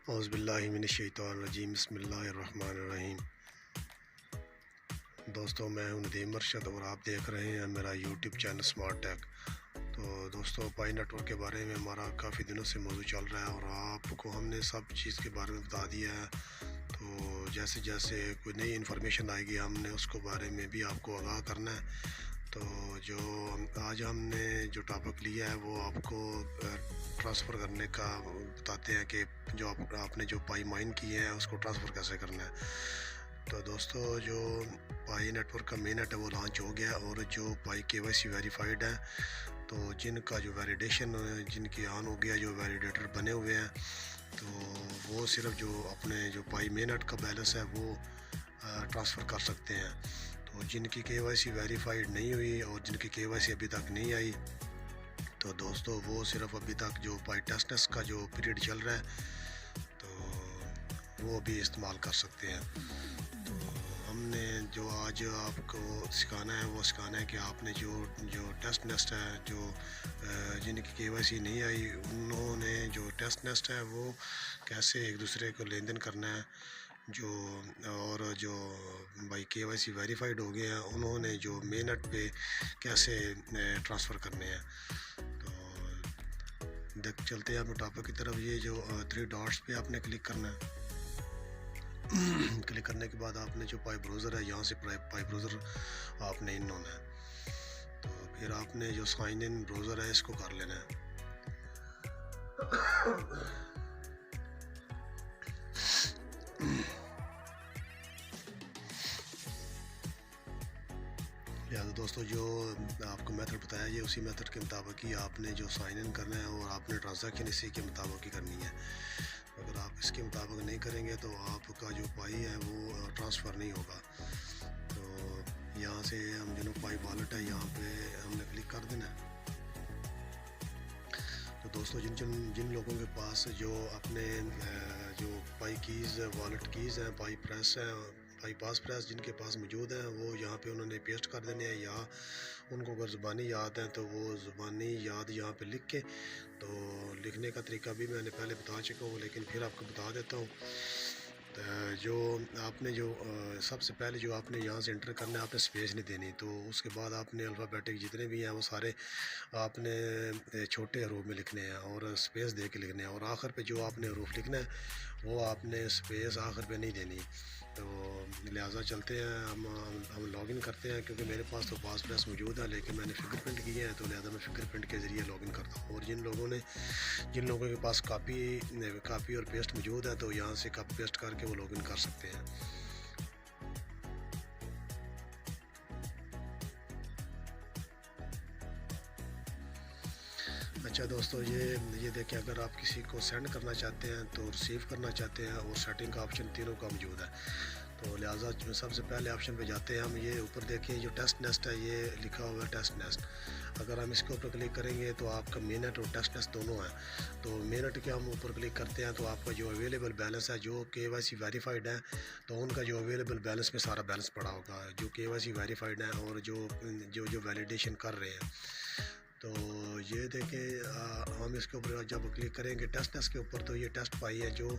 اعوذ باللہ من الشیطان الرجیم، بسم اللہ الرحمن الرحیم۔ دوستو، میں ہوں ندیم مرشد اور آپ دیکھ رہے ہیں میرا یوٹیوب چینل سمارٹ ٹیک۔ تو دوستو، پائی نیٹ ورک کے بارے میں ہمارا کافی دنوں سے موضوع چل رہا ہے اور آپ کو ہم نے سب چیز کے بارے میں بتا دیا ہے۔ تو جیسے جیسے کوئی نئی انفارمیشن آئے گی ہم نے اس کو بارے میں بھی آپ کو آگاہ کرنا ہے۔ تو جو آج ہم نے جو ٹاپک لیا ہے وہ آپ کو ٹرانسفر کرنے کا بتاتے ہیں کہ جو آپ نے جو پائی مائن کی ہے اس کو ٹرانسفر کیسے کرنا ہے۔ تو دوستو، جو پائی نیٹ ورک کا مین نیٹ ہے وہ لانچ ہو گیا اور جو پائی KYC ویریفائڈ ہے، تو جن کا جو ویلیڈیشن جن کی آن ہو گیا، جو ویلیڈیٹر بنے ہوئے ہیں، تو وہ صرف جو اپنے جو پائی مین نیٹ کا بیلنس ہے وہ ٹرانسفر کر سکتے ہیں۔ تو جن کی KYC ویریفائڈ نہیں ہوئی اور جن کی KYC ابھی تک نہیں آئی، تو دوستو وہ صرف ابھی تک جو پائی ٹیسٹنس کا جو پیریڈ چل رہا ہے تو وہ بھی استعمال کر سکتے ہیں۔ تو ہم نے جو آج آپ کو سکھانا ہے وہ سکھانا ہے کہ آپ نے جو ٹیسٹ نیسٹ ہے، جو جن کی KYC نہیں آئی، انہوں نے جو ٹیسٹ نیسٹ ہے وہ کیسے ایک دوسرے کو لین دین کرنا ہے، اور جو بھائی KYC ویریفائڈ ہو گئے ہیں انہوں نے جو مین نیٹ پہ کیسے ٹرانسفر کرنے ہیں۔ تو چلتے ہیں آپ ٹاپک کی طرف۔ یہ جو 3 ڈاٹس پہ آپ نے کلک کرنا ہے۔ کلک کرنے کے بعد آپ نے جو پائی بروزر ہے یہاں سے پائی بروزر آپ نے ان ہونا ہے۔ تو پھر آپ نے جو سائن ان بروزر ہے اس کو کر لینا ہے۔ لہٰذا دوستو، جو آپ کو میتھڈ بتایا یہ اسی میتھڈ کے مطابق ہی آپ نے جو سائن ان کرنا ہے اور آپ نے ٹرانزیکشن اسی کے مطابق ہی کرنی ہے۔ اگر آپ اس کے مطابق نہیں کریں گے تو آپ کا جو پائی ہے وہ ٹرانسفر نہیں ہوگا۔ تو یہاں سے ہم جو پائی والیٹ ہے یہاں پہ ہم نے کلک کر دینا ہے۔ تو دوستو، جن لوگوں کے پاس جو اپنے جو پائی کیز والیٹ کیز ہیں، پائی پریس ہیں، پائی پاس پریس جن کے پاس موجود ہیں، وہ یہاں پہ انہوں نے پیسٹ کر دینے ہیں، یا ان کو اگر زبانی یاد ہے تو وہ زبانی یاد یہاں پہ لکھ کے، تو لکھنے کا طریقہ بھی میں نے پہلے بتا چکا ہوں لیکن پھر آپ کو بتا دیتا ہوں۔ جو آپ نے جو سب سے پہلے جو آپ نے یہاں سے انٹر کرنا ہے، آپ نے سپیس نہیں دینی۔ تو اس کے بعد آپ نے الفابیٹک جتنے بھی ہیں وہ سارے آپ نے چھوٹے حروف میں لکھنے ہیں اور سپیس دے کے لکھنے ہیں، اور آخر پہ جو آپ نے حروف لکھنا ہے وہ آپ نے سپیس آخر پہ نہیں دینی۔ تو لہٰذا چلتے ہیں ہم لاگ ان کرتے ہیں، کیونکہ میرے پاس تو پاس پریس موجود ہے لیکن میں نے فنگر پرنٹ کیے ہیں، تو لہٰذا میں فنگر پرنٹ کے ذریعے لاگ ان کرتا ہوں۔ اور جن لوگوں کے پاس کاپی اور پیسٹ موجود ہے تو یہاں سے کاپی پیسٹ کر کے وہ لاگ ان کر سکتے ہیں۔ اچھا دوستو، یہ دیکھیں، اگر آپ کسی کو سینڈ کرنا چاہتے ہیں تو ریسیو کرنا چاہتے ہیں، اور سیٹنگ کا آپشن تینوں کا موجود ہے۔ تو لہٰذا سب سے پہلے آپشن پہ جاتے ہیں ہم۔ یہ اوپر دیکھیں جو ٹیسٹ نیسٹ ہے یہ لکھا ہوا ہے ٹیسٹ نیسٹ۔ اگر ہم اس کے اوپر کلک کریں گے تو آپ کا مین نیٹ اور ٹیسٹ نیسٹ دونوں ہیں۔ تو مین نیٹ کے ہم اوپر کلک کرتے ہیں تو آپ کا جو اویلیبل بیلنس ہے، جو KYC ویریفائڈ ہے تو ان کا جو اویلیبل بیلنس میں سارا بیلنس پڑا ہوگا، جو KYC ویریفائڈ ہے اور جو ویلیڈیشن کر رہے ہیں۔ تو یہ دیکھیں، ہم اس کے اوپر جب کلک کریں گے ٹیسٹ نیسٹ کے اوپر، تو یہ ٹیسٹ پائی ہے جو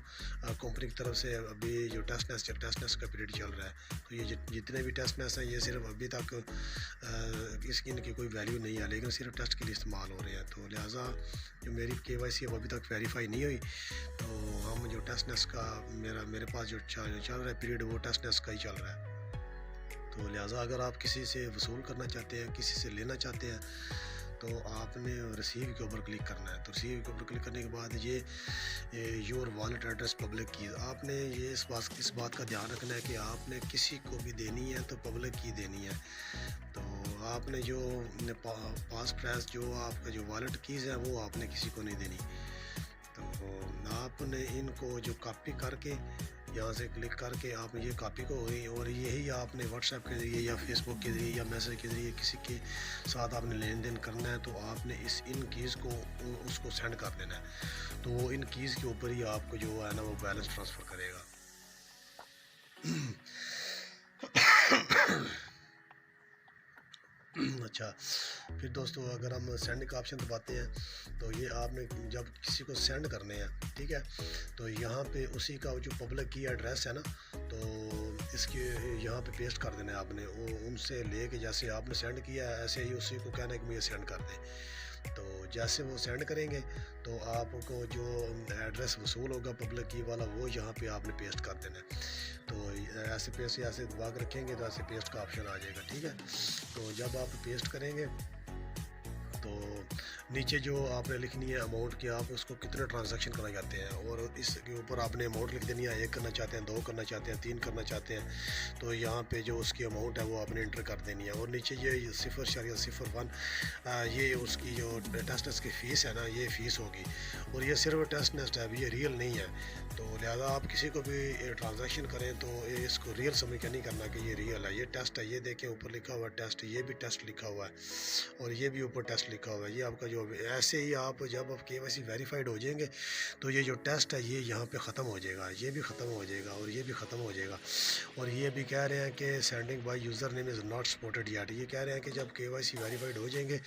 کمپنی کی طرف سے ابھی جو ٹیسٹ نیسٹ کا پیریڈ چل رہا ہے۔ تو یہ جتنے بھی ٹیسٹ نیسٹ ہیں یہ صرف ابھی تک ان کی کوئی ویلیو نہیں ہے، لیکن صرف ٹیسٹ کے لیے استعمال ہو رہے ہیں۔ تو لہٰذا جو میری KYC ابھی تک ویریفائی نہیں ہوئی، تو ہم جو ٹیسٹ نیسٹ کا میرے پاس جو چل رہا ہے پیریڈ، وہ ٹیسٹ نیسٹ کا ہی چل رہا ہے۔ تو لہٰذا اگر آپ کسی سے وصول کرنا چاہتے ہیں، کسی سے لینا چاہتے ہیں، تو آپ نے ریسیو کے اوپر کلک کرنا ہے۔ تو ریسیو کے اوپر کلک کرنے کے بعد یہ یور والیٹ ایڈریس پبلک کی، آپ نے یہ اس بات کا دھیان رکھنا ہے کہ آپ نے کسی کو بھی دینی ہے تو پبلک کی دینی ہے۔ تو آپ نے جو پاس پریس جو آپ کا جو والیٹ کیز ہے وہ آپ نے کسی کو نہیں دینی۔ تو آپ نے ان کو جو کاپی کر کے یہاں سے کلک کر کے آپ نے یہ کاپی کو ہوئی، اور یہی آپ نے واٹس ایپ کے ذریعے یا فیس بک کے ذریعے یا میسج کے ذریعے کسی کے ساتھ آپ نے لین دین کرنا ہے، تو آپ نے ان کیز کو اس کو سینڈ کر دینا ہے۔ تو وہ ان کیز کے اوپر ہی آپ کو جو ہے نا وہ بیلنس ٹرانسفر کرے گا۔ اچھا، پھر دوستو اگر ہم سینڈ کا آپشن دباتے ہیں تو یہ آپ نے جب کسی کو سینڈ کرنے ہیں، ٹھیک ہے، تو یہاں پہ اسی کا جو پبلک کی ایڈریس ہے نا، تو اس کے یہاں پہ پیسٹ کر دینا ہے آپ نے، وہ ان سے لے کے جیسے آپ نے سینڈ کیا ہے ایسے ہی اسی کو کہنا ہے کہ مجھے سینڈ کر دیں. تو جیسے وہ سینڈ کریں گے تو آپ کو جو ایڈریس وصول ہوگا پبلک کی والا وہ یہاں پہ آپ نے پیسٹ کر دینا ہے. تو ایسے پیسے ایسے دبا کے رکھیں گے تو ایسے پیسٹ کا آپشن آ جائے گا، ٹھیک ہے. تو جب آپ پیسٹ کریں گے تو نیچے جو آپ نے لکھنی ہے اماؤنٹ کہ آپ اس کو کتنے ٹرانزیکشن کرنا چاہتے ہیں، اور اس کے اوپر آپ نے اماؤنٹ لکھ دینی ہے، 1 کرنا چاہتے ہیں، 2 کرنا چاہتے ہیں، 3 کرنا چاہتے ہیں. تو یہاں پہ جو اس کی اماؤنٹ ہے وہ آپ نے انٹر کر دینی ہے. اور نیچے یہ 0.01 یہ اس کی جو ٹیسٹ نیسٹ کی فیس ہے نا، یہ فیس ہوگی. اور یہ صرف ٹیسٹ نیسٹ ہے، ابھی یہ ریئل نہیں ہے. تو لہٰذا آپ کسی کو بھی ٹرانزیکشن کریں تو اس کو ریئل سمجھ کے نہیں کرنا کہ یہ ریئل ہے، یہ ٹیسٹ ہے. یہ دیکھیں اوپر لکھا ہوا ہے ٹیسٹ، یہ بھی ٹیسٹ لکھا ہوا ہے، اور یہ بھی اوپر ٹیسٹ لکھا ہوا ہے. یہ آپ کا جو ایسے ہی آپ جب آپ KYC ویریفائڈ ہو جائیں گے تو یہ جو ٹیسٹ ہے یہ یہاں پہ ختم ہو جائے گا، یہ بھی ختم ہو جائے گا، اور یہ بھی ختم ہو جائے گا. اور یہ بھی کہہ رہے ہیں کہ sending by user name is not supported yet. یہ کہہ رہے ہیں کہ جب KYC ویریفائڈ ہو جائیں گے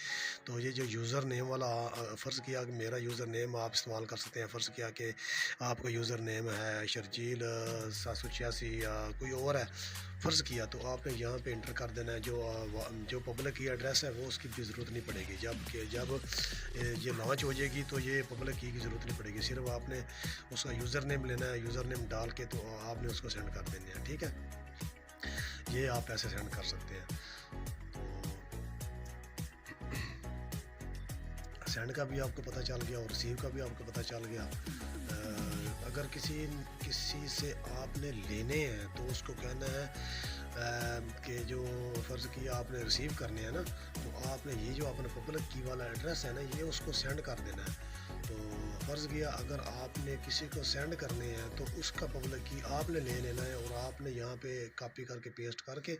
تو یہ جو یوزر نیم والا فرض کیا کہ میرا یوزر نیم آپ استعمال کر سکتے ہیں، فرض کیا کہ آپ کا یوزر نیم ہے شرجیل 786 یا کوئی اور ہے فرض کیا، تو آپ نے یہاں پہ انٹر کر دینا ہے. جو پبلک کی ایڈریس ہے وہ اس کی بھی ضرورت نہیں پڑے گی. جب یہ لانچ ہو جائے گی تو یہ پبلک کی ضرورت نہیں پڑے گی، صرف آپ نے اس کا یوزر نیم لینا ہے، یوزر نیم ڈال کے تو آپ نے اس کو سینڈ کر دینا ہے، ٹھیک ہے. یہ آپ ایسے سینڈ کر سکتے ہیں. تو سینڈ کا بھی آپ کو پتہ چل گیا اور ریسیو کا بھی آپ کو پتہ چل گیا. اگر کسی سے آپ نے لینے ہیں تو اس کو کہنا ہے کہ جو فرض کیا آپ نے ریسیو کرنے ہیں نا، تو آپ نے یہ جو آپ نے پبلک کی والا ایڈریس ہے نا یہ اس کو سینڈ کر دینا ہے. تو فرض کیا اگر آپ نے کسی کو سینڈ کرنے ہیں تو اس کا پبلک کی آپ نے لے لینا ہے، اور آپ نے یہاں پہ کاپی کر کے پیسٹ کر کے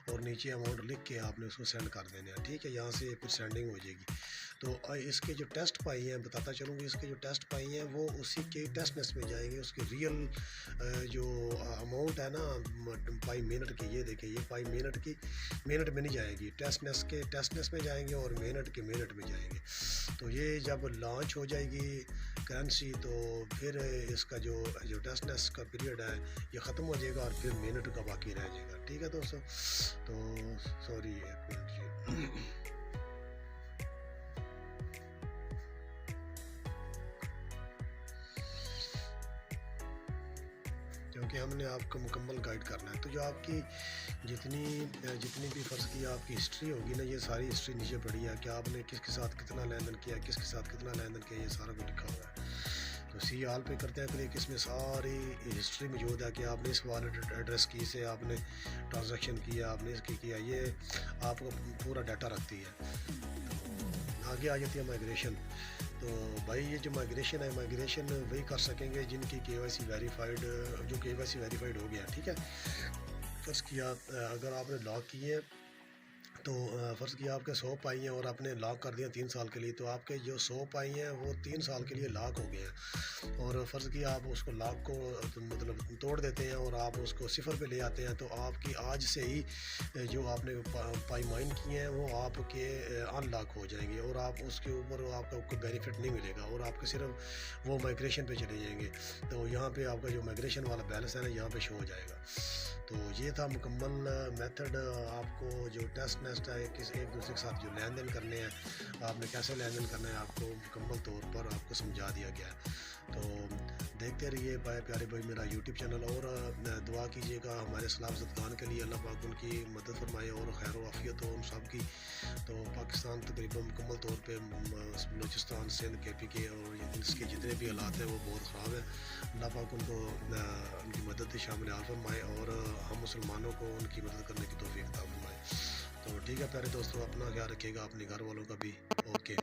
اور نیچے اماؤنٹ لکھ کے آپ نے اس کو سینڈ کر دینا ہے، ٹھیک ہے. یہاں سے پھر سینڈنگ ہو جائے گی. تو اس کے جو ٹیسٹ پائی ہیں بتاتا چلوں گی، اس کے جو ٹیسٹ پائی ہیں وہ اسی کے ٹیسٹ نیس میں جائیں گے. اس کی ریئل جو اماؤنٹ ہے نا پائی منٹ کی، یہ دیکھیں یہ پائی منٹ کی منٹ میں نہیں جائے گی، ٹیسٹ نیس کے ٹیسٹ نیس میں جائیں گے اور منٹ کے منٹ میں جائیں گے. تو یہ جب لانچ ہو جائے گی کرنسی تو پھر اس کا جو ٹیسٹ نیس کا پیریڈ ہے یہ ختم ہو جائے گا اور پھر منٹ کا باقی رہ جائے گا، ٹھیک ہے دوستو. تو سوری ایک منٹ جی کیونکہ ہم نے آپ کو مکمل گائیڈ کرنا ہے. تو جو آپ کی جتنی بھی فرض کی آپ کی ہسٹری ہوگی نا، یہ ساری ہسٹری نیچے پڑی ہے کہ آپ نے کس کے ساتھ کتنا لین دین کیا، کس کے ساتھ کتنا لین دین کیا، یہ سارا کچھ لکھا ہوا ہے. تو سی آل پہ کرتے ہیں کلک، اس میں ساری ہسٹری موجود ہے کہ آپ نے اس والیٹ ایڈریس کی سے آپ نے ٹرانزیکشن کیا، آپ نے اس کی کیا، یہ آپ کو پورا ڈیٹا رکھتی ہے. آگے آ جاتی ہے مائگریشن. تو بھائی یہ جو مائگریشن ہے، مائگریشن وہی کر سکیں گے جن کی KYC ویریفائڈ، جو KYC ویریفائڈ ہو گیا، ٹھیک ہے. فرض کیا اگر آپ نے لاک کیے تو فرض کیا آپ کے 100 پائی ہیں اور آپ نے لاک کر دیا 3 سال کے لیے، تو آپ کے جو 100 پائی ہیں وہ 3 سال کے لیے لاک ہو گئے ہیں. اور فرض کیا آپ اس کو لاک کو مطلب توڑ دیتے ہیں اور آپ اس کو 0 پہ لے آتے ہیں، تو آپ کی آج سے ہی جو آپ نے پائی مائن کیے ہیں وہ آپ کے ان لاک ہو جائیں گے، اور آپ اس کے اوپر آپ کا کوئی بینیفٹ نہیں ملے گا، اور آپ کے صرف وہ مائگریشن پہ چلے جائیں گے. تو یہاں پہ آپ کا جو مائگریشن والا بیلنس ہے نا یہاں پہ شو ہو جائے گا. تو یہ تھا مکمل میتھڈ. آپ کو جو ٹیسٹ نیسٹ ہے ایک دوسرے کے ساتھ جو لین دین کرنے ہیں، آپ نے کیسے لین دین کرنا ہے آپ کو مکمل طور پر آپ کو سمجھا دیا گیا ہے. تو دیکھتے رہیے پیارے بھائی میرا یوٹیوب چینل، اور دعا کیجیے گا ہمارے سلام زدگان کے لیے، اللہ پاک ان کی مدد فرمائے اور خیر و عافیت ہو ان سب کی. تو پاکستان تقریباً مکمل طور پہ بلوچستان، سندھ، KPK اور اس کے جتنے بھی حالات ہیں وہ بہت خراب ہیں. اللہ پاک ان کو ان کی مدد شامل حال فرمائے اور ہم مسلمانوں کو ان کی مدد کرنے کی توفیق عطا فرمائے. تو ٹھیک ہے پیارے دوستوں، اپنا خیال رکھیے گا، اپنے گھر والوں کا بھی. اوکے.